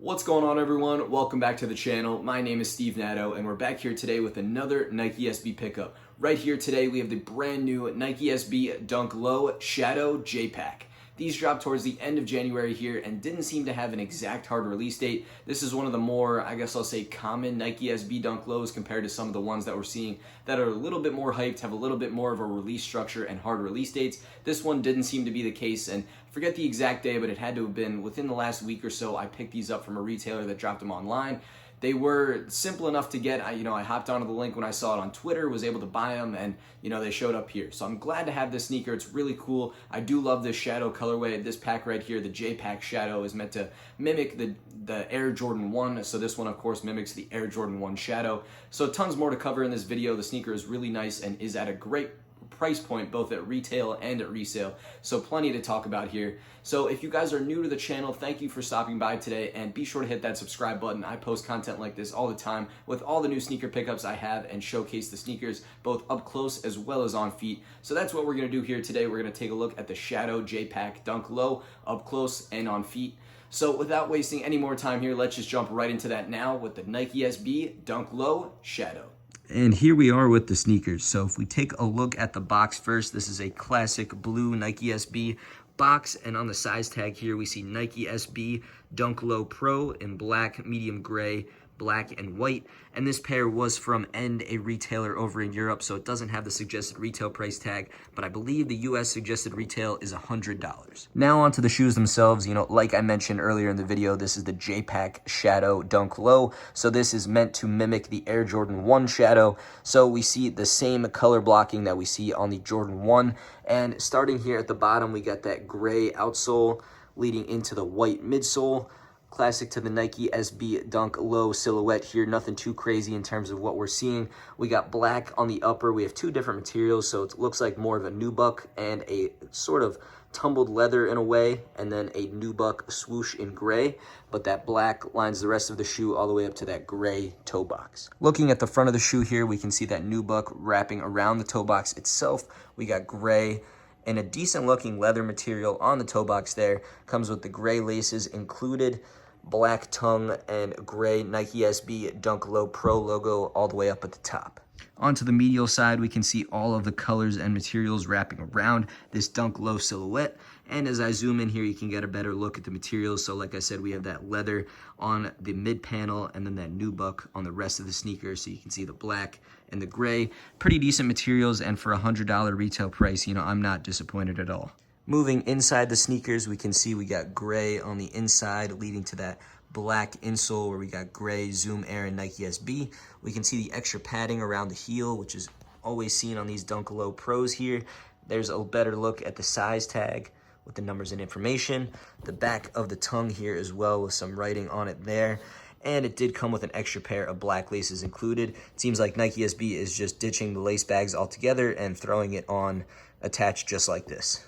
What's going on, everyone? Welcome back to the channel. My name is Steve Natto and we're back here today with another Nike SB pickup. Right here today we have the brand new Nike SB Dunk Low Shadow J-Pack. These dropped towards the end of January here and didn't seem to have an exact hard release date. This is one of the more, I guess I'll say, common Nike SB Dunk Lows compared to some of the ones that we're seeing that are a little bit more hyped, have a little bit more of a release structure and hard release dates. This one didn't seem to be the case, and I forget the exact day, but it had to have been within the last week or so. I picked these up from a retailer that dropped them online. They were simple enough to get. I hopped onto the link when I saw it on Twitter, was able to buy them, and they showed up here. So I'm glad to have this sneaker. It's really cool. I do love this shadow colorway. This pack right here, the J-Pack Shadow, is meant to mimic the Air Jordan 1. So this one, of course, mimics the Air Jordan 1 Shadow. So tons more to cover in this video. The sneaker is really nice and is at a great price point both at retail and at resale, so plenty to talk about here. So if you guys are new to the channel, thank you for stopping by today, and be sure to hit that subscribe button. I post content like this all the time with all the new sneaker pickups I have and showcase the sneakers both up close as well as on feet. So that's what we're going to do here today. We're going to take a look at the Shadow J-Pack Dunk Low up close and on feet. So without wasting any more time here, let's just jump right into that now with the Nike SB Dunk Low Shadow. And here we are with the sneakers. So if we take a look at the box first, this is a classic blue Nike SB box, and on the size tag here we see Nike SB Dunk Low Pro in black, medium gray, black, and white. And this pair was from a retailer over in Europe, so it doesn't have the suggested retail price tag, but I believe the US suggested retail is $100. Now onto the shoes themselves. Like I mentioned earlier in the video, this is the J-Pack Shadow Dunk Low. So this is meant to mimic the Air Jordan 1 Shadow. So we see the same color blocking that we see on the Jordan 1. And starting here at the bottom, we got that gray outsole leading into the white midsole. Classic to the Nike SB Dunk Low silhouette here. Nothing too crazy in terms of what we're seeing. We got black on the upper. We have two different materials, so it looks like more of a nubuck and a sort of tumbled leather in a way, and then a nubuck swoosh in gray, but that black lines the rest of the shoe all the way up to that gray toe box. Looking at the front of the shoe here, we can see that nubuck wrapping around the toe box itself. We got gray and a decent looking leather material on the toe box there. Comes with the gray laces included, black tongue, and gray Nike SB Dunk Low Pro logo all the way up at the top. Onto the medial side, we can see all of the colors and materials wrapping around this Dunk Low silhouette. And as I zoom in here, you can get a better look at the materials. So like I said, we have that leather on the mid panel and then that nubuck on the rest of the sneaker. So you can see the black and the gray. Pretty decent materials, and for $100 retail price, I'm not disappointed at all. Moving inside the sneakers, we can see we got gray on the inside leading to that black insole where we got gray Zoom Air and Nike SB. We can see the extra padding around the heel, which is always seen on these Dunk Low Pros here. There's a better look at the size tag with the numbers and information. The back of the tongue here as well with some writing on it there. And it did come with an extra pair of black laces included. It seems like Nike SB is just ditching the lace bags altogether and throwing it on attached just like this.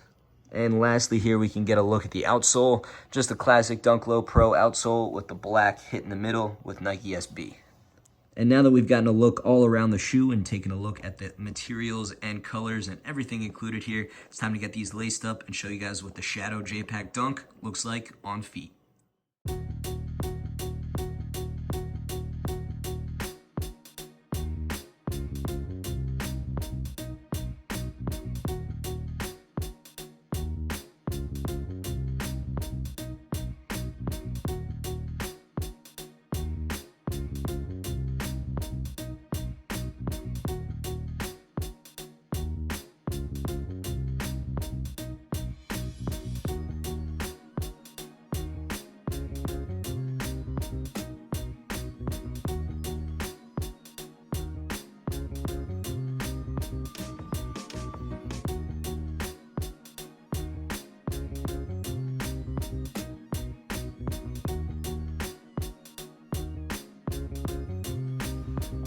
And lastly here we can get a look at the outsole. Just a classic Dunk Low Pro outsole with the black hit in the middle with Nike SB. And now that we've gotten a look all around the shoe and taken a look at the materials and colors and everything included here, it's time to get these laced up and show you guys what the Shadow J-Pack Dunk looks like on feet.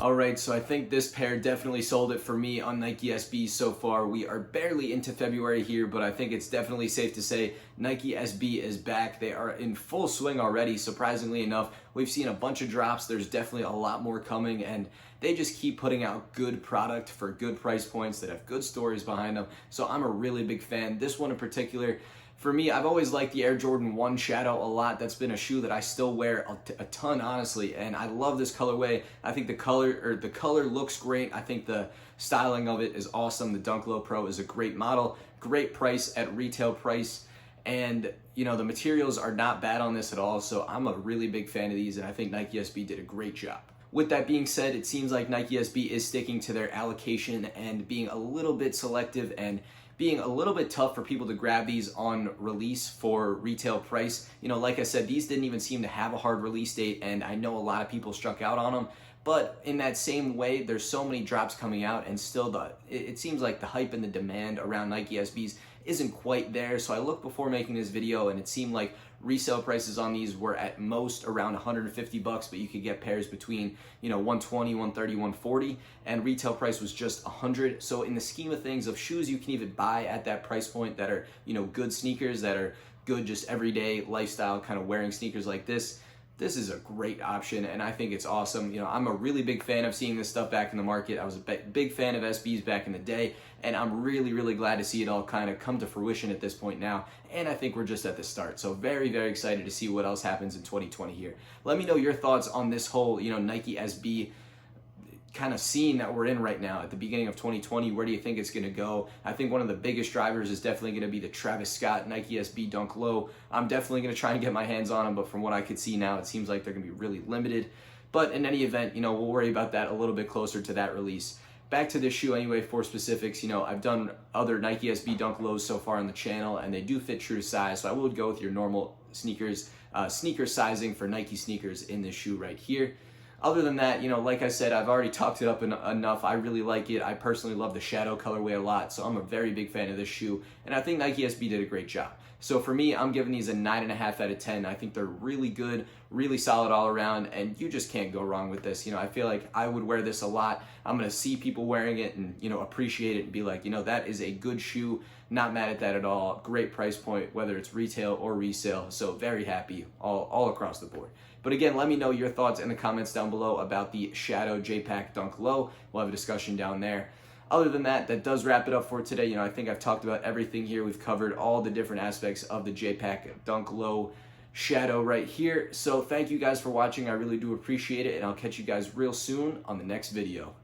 Alright, so I think this pair definitely sold it for me on Nike SB so far. We are barely into February here, but I think it's definitely safe to say Nike SB is back. They are in full swing already, surprisingly enough. We've seen a bunch of drops. There's definitely a lot more coming, and they just keep putting out good product for good price points that have good stories behind them. So I'm a really big fan. This one in particular, For me, I've always liked the Air Jordan 1 Shadow a lot. That's been a shoe that I still wear a ton, honestly, and I love this colorway. I think the color looks great. I think the styling of it is awesome. The Dunk Low Pro is a great model, great price at retail price, and you know, the materials are not bad on this at all. So I'm a really big fan of these, and I think Nike SB did a great job. With that being said, it seems like Nike SB is sticking to their allocation and being a little bit selective and being a little bit tough for people to grab these on release for retail price. You know, like I said, these didn't even seem to have a hard release date, and I know a lot of people struck out on them. But in that same way, there's so many drops coming out, and still it seems like the hype and the demand around Nike SBs isn't quite there. So I looked before making this video, and it seemed like resale prices on these were at most around 150 bucks, but you could get pairs between, you know, 120, 130, 140, and retail price was just 100. So in the scheme of things, of shoes you can even buy at that price point that are, you know, good sneakers, that are good just everyday lifestyle kind of wearing sneakers like this is a great option, and I think it's awesome. You know, I'm a really big fan of seeing this stuff back in the market. I was a big fan of SBs back in the day, and I'm really glad to see it all kind of come to fruition at this point now, and I think we're just at the start. So very excited to see what else happens in 2020 here. Let me know your thoughts on this whole, you know, Nike SB kind of scene that we're in right now at the beginning of 2020. Where do you think it's going to go? I think one of the biggest drivers is definitely going to be the Travis Scott Nike SB Dunk Low. I'm definitely going to try and get my hands on them, but from what I could see now, it seems like they're going to be really limited. But in any event, you know, we'll worry about that a little bit closer to that release. Back to this shoe anyway, for specifics, you know, I've done other Nike SB Dunk Lows so far on the channel, and they do fit true to size, so I would go with your normal sneakers, sneaker sizing for Nike sneakers in this shoe right here. Other than that, you know, like I said, I've already talked it up enough. I really like it. I personally love the Shadow colorway a lot, so I'm a very big fan of this shoe, and I think Nike SB did a great job. So for me, I'm giving these a 9.5 out of 10. I think they're really good, really solid all around, and you just can't go wrong with this. You know, I feel like I would wear this a lot. I'm going to see people wearing it and, you know, appreciate it and be like, you know, that is a good shoe. Not mad at that at all. Great price point, whether it's retail or resale. So very happy all across the board. But again, let me know your thoughts in the comments down below about the Shadow J-Pack Dunk Low. We'll have a discussion down there. Other than that, that does wrap it up for today. You know, I think I've talked about everything here. We've covered all the different aspects of the J-Pack Dunk Low Shadow right here. So thank you guys for watching. I really do appreciate it, and I'll catch you guys real soon on the next video.